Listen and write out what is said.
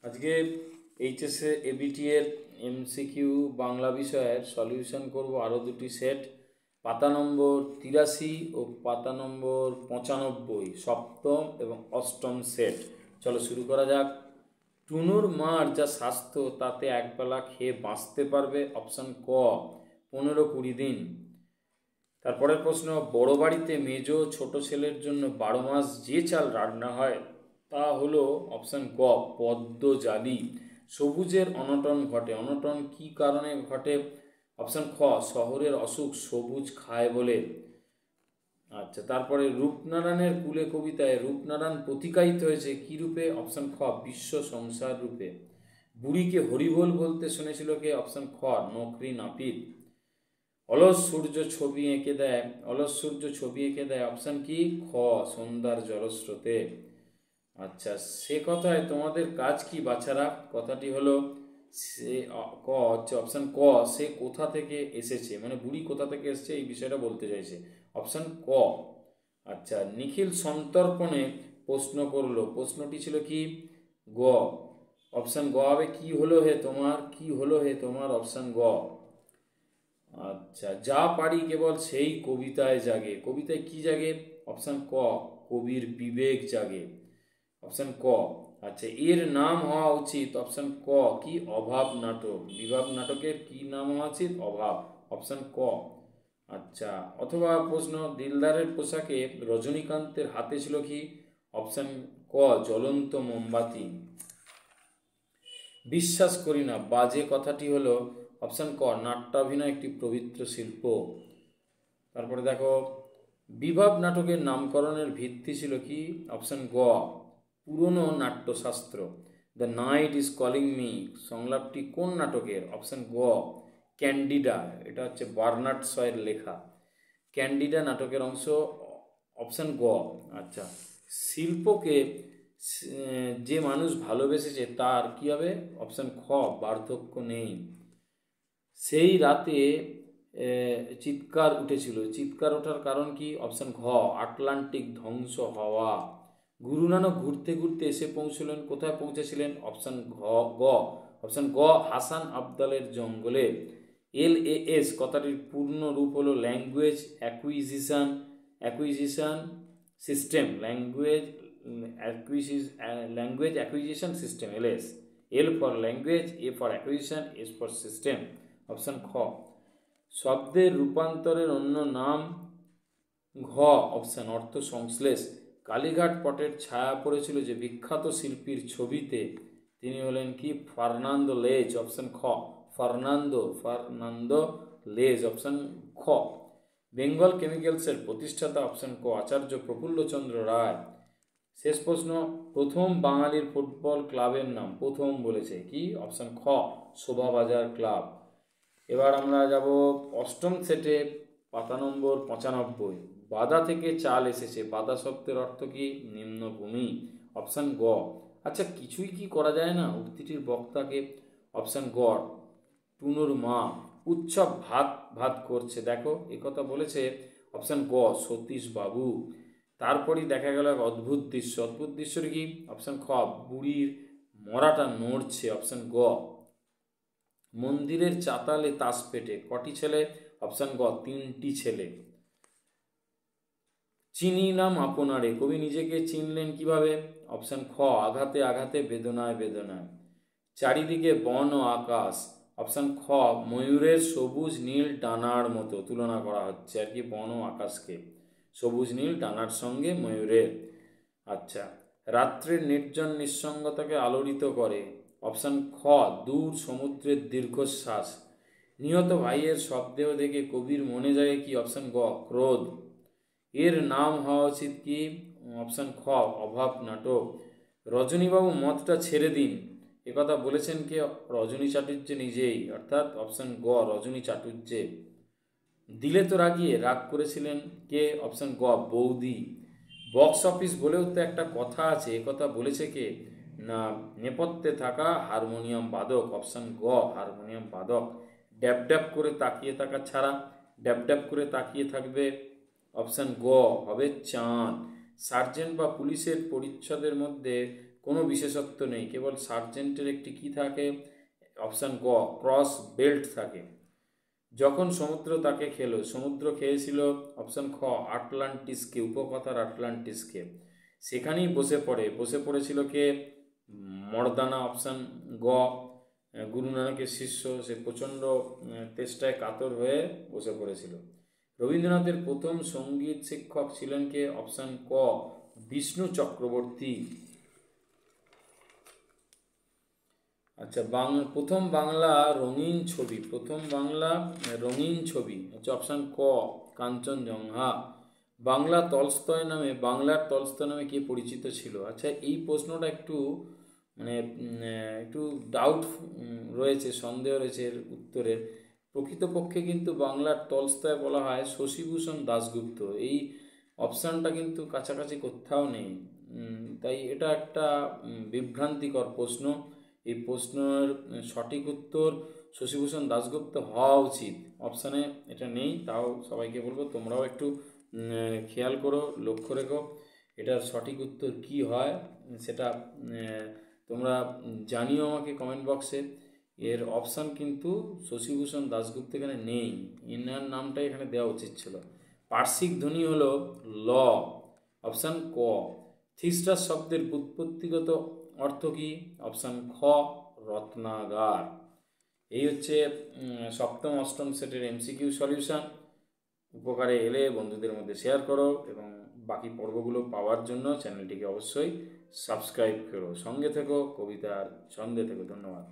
আজকে HSA ABT এর MCQ Bangla বিষয়ের সলিউশন করব আরও দুটি সেট, পাতা নম্বর 83 ও পাতা নম্বর 95, সপ্তম এবং অষ্টম সেট। চলো শুরু করা যাক। টুনুর মার যা স্বাস্থ্য তাতে একবেলা খেয়ে বাঁচতে পারবে। অপশান ক 15-20 দিন। তারপরের প্রশ্ন, বড় বাড়িতে মেজ ছোট ছেলের জন্য 12 মাস যে চাল রান্না হয় তা হলো অপশান ক পদ্মজালি। সবুজের অনটন ঘটে, অনটন কি কারণে ঘটে? অপশান খ শহরের অসুখ সবুজ খায় বলে। আচ্ছা, তারপরে রূপনারায়ণের কুলে কবিতায় রূপনারায়ণ প্রতিকায়িত হয়েছে কি রূপে? অপশান খ বিশ্ব সংসার রূপে। বুড়িকে হরিবোল বলতে শুনেছিল কে? অপশান খ নকরি নাপিত। অলস সূর্য ছবি এঁকে দেয়, অলস সূর্য ছবি এঁকে দেয় অপশান কি? খ সন্ধ্যার জলস্রোতে। আচ্ছা, সে কথায় তোমাদের কাজ কি বাছারা? কথাটি হলো সে ক হচ্ছে অপশান ক সে কোথা থেকে এসেছে, মানে বুড়ি কোথা থেকে এসেছে এই বিষয়টা বলতে চাইছে। অপশান ক। আচ্ছা, নিখিল সন্তর্পণে প্রশ্ন করলো, প্রশ্নটি ছিল কি? গ। অপশান গ হবে কি হলো হে তোমার, কি হলো হে তোমার, অপশান গ। আচ্ছা, যা পারি কেবল সেই কবিতায় জাগে, কবিতায় কি জাগে? অপশান ক কবির বিবেক জাগে, অপশান ক। আচ্ছা, এর নাম হওয়া উচিত অপশান ক কি? অভাব নাটক। বিভাব নাটকের কি নাম হওয়া উচিত? অভাব, অপশান ক। আচ্ছা, অথবা প্রশ্ন, দিলদারের পোশাকে রজনীকান্তের হাতে ছিল কি? অপশান ক জ্বলন্ত মোমবাতি। বিশ্বাস করি না বাজে কথাটি হলো অপশান ক নাট্যাভিনয় একটি পবিত্র শিল্প। তারপরে দেখো, বিভাব নাটকের নামকরণের ভিত্তি ছিল কি? অপশান গ পুরনো নাট্যশাস্ত্র। The night is calling me সংলাপটি কোন নাটকের? অপশান গ ক্যান্ডিডা, এটা হচ্ছে বার্নার্ড শয়ের লেখা। ক্যান্ডিডা নাটকের অংশ, অপশান গ। আচ্ছা, শিল্পকে যে মানুষ ভালোবেসেছে তার কি হবে? অপশান খ বার্ধক্য নেই। সেই রাতে চিৎকার উঠেছিল, চিৎকার ওঠার কারণ কি? অপশান ঘ আটলান্টিক ধ্বংস হওয়া। গুরু নানক ঘুরতে ঘুরতে এসে পৌঁছলেন, কোথায় পৌঁছেছিলেন? অপশান গ। অপশান গ হাসান আবদালের জঙ্গলে। LAS কথাটির পূর্ণ রূপ হলো language acquisition system, language acquisition system, LAS। L for language, A for acquisition, S for system, option খ। শব্দের রূপান্তরের অন্য নাম? ঘ অপশান অর্থ সংশ্লেষ। কালীঘাট পটের ছায়া পড়েছিল যে বিখ্যাত শিল্পীর ছবিতে, তিনি হলেন কি? ফার্নান্দো লেজ, অপশান খ ফার্নান্দো লেজ, অপশান খ। বেঙ্গল কেমিক্যালসের প্রতিষ্ঠাতা? অপশান ক আচার্য প্রফুল্লচন্দ্র রায়। শেষ প্রশ্ন, প্রথম বাঙালির ফুটবল ক্লাবের নাম প্রথম বলেছে কি? অপশান খ শোভাবাজার ক্লাব। এবার আমরা যাব অষ্টম সেটে, পাতা নম্বর 95। বাদা থেকে চাল এসেছে, বাদা শব্দের অর্থ কি? নিম্নভূমি, অপশান গ। আচ্ছা, কিছুই কি করা যায় না উক্তিটির বক্তাকে? অপশান গ টুনুর মা। উৎসব ভাত ভাত করছে, দেখো একথা বলেছে অপশান গ সতীশ বাবু। তারপরই দেখা গেল এক অদ্ভুত দৃশ্য, অদ্ভুত দৃশ্যটি কি? অপশান খ বুড়ির মরাটা নড়ছে, অপশান গ। মন্দিরের চাতালে তাস পেটে কটি ছেলে? অপশান গ 3টি ছেলে। চিনিলাম আপনারে, কবি নিজেকে চিনলেন কিভাবে? অপশান খ আঘাতে আঘাতে বেদনায় বেদনায়। চারিদিকে বন ও আকাশ, অপশান খ ময়ূরের সবুজ নীল ডানার মতো তুলনা করা হচ্ছে আর কি, বন ও আকাশকে সবুজ নীল ডানার সঙ্গে ময়ূরের। আচ্ছা, রাত্রের নির্জন নিঃসঙ্গতাকে আলোড়িত করে, অপশান খ দূর সমুদ্রের দীর্ঘশ্বাস। নিহত ভাইয়ের শবদেহ দেখে কবির মনে যায় কি? অপশান গ ক্রোধ। এর নাম হওয়া উচিত কি? অপশান খ অভাব নাটক। রজনীবাবু মদটা ছেড়ে দিন, একথা বলেছেন কে? রজনী চাটুর্যে নিজেই, অর্থাৎ অপশান গ রজনী চাটুর্যে। দিলে তো রাগিয়ে, রাগ করেছিলেন কে? অপশান গ বৌদি। বক্স অফিস বলেও তো একটা কথা আছে, একথা বলেছে কে? না নেপথ্যে থাকা হারমোনিয়াম বাদক, অপশান গ হারমোনিয়াম বাদক। ড্যাব ড্যাব করে তাকিয়ে থাকা ছাড়া ড্যাব ড্যাব করে তাকিয়ে থাকবে, অপশান গ হবে চাঁদ। সার্জেন্ট বা পুলিশের পরিচ্ছদের মধ্যে কোনো বিশেষত্ব নেই, কেবল সার্জেন্টের একটি কি থাকে, অপশান ক ক্রস বেল্ট থাকে। যখন সমুদ্র তাকে খেলো, সমুদ্র খেয়েছিল অপশান খ আটলান্টিসকে, উপকথার আটলান্টিসকে। সেখানেই বসে পড়েছিল কে, মর্দানা, অপশান গ গুরু নানকের শিষ্য, সে প্রচণ্ড তেষ্টায় কাতর হয়ে বসে পড়েছিল। রবীন্দ্রনাথের প্রথম সঙ্গীত শিক্ষক ছিলেন কে, অপশান ক বিষ্ণু চক্রবর্তী। আচ্ছা, প্রথম বাংলা রঙিন ছবি হচ্ছে অপশান ক কাঞ্চনজঙ্ঘা। বাংলার তলস্তয় নামে কে পরিচিত ছিল? আচ্ছা, এই প্রশ্নটা একটু মানে একটু ডাউট রয়েছে, সন্দেহ রয়েছে এর উত্তরের। প্রকৃতপক্ষে কিন্তু বাংলার তলস্তয় বলা হয় শশীভূষণ দাশগুপ্ত। এই অপশানটা কিন্তু কাছাকাছি কোথাও নেই, তাই এটা একটা বিভ্রান্তিকর প্রশ্ন। এই প্রশ্নের সঠিক উত্তর শশীভূষণ দাশগুপ্ত হওয়া উচিত, অপশানে এটা নেই। তাও সবাইকে বলবো তোমরাও একটু খেয়াল করো, লক্ষ্য রেখো এটার সঠিক উত্তর কি হয় সেটা তোমরা জানিও আমাকে কমেন্ট বক্সে। এর অপশান কিন্তু শশীভূষণ দাশগুপ্ত এখানে নেই, এনার নামটাই এখানে দেওয়া উচিত ছিল। পার্শ্বিক ধ্বনি হলো ল, অপশান ক। থিস্টাস শব্দের ব্যুৎপত্তিগত অর্থ কি, অপশান খ রত্নাগার। এই হচ্ছে সপ্তম অষ্টম সেটের এমসিকিউ সলিউশন। উপকারে এলে বন্ধুদের মধ্যে শেয়ার করো এবং বাকি পর্বগুলো পাওয়ার জন্য চ্যানেলটিকে অবশ্যই সাবস্ক্রাইব করো। সঙ্গে থেকো, কবিতার ছন্দে থেকো। ধন্যবাদ।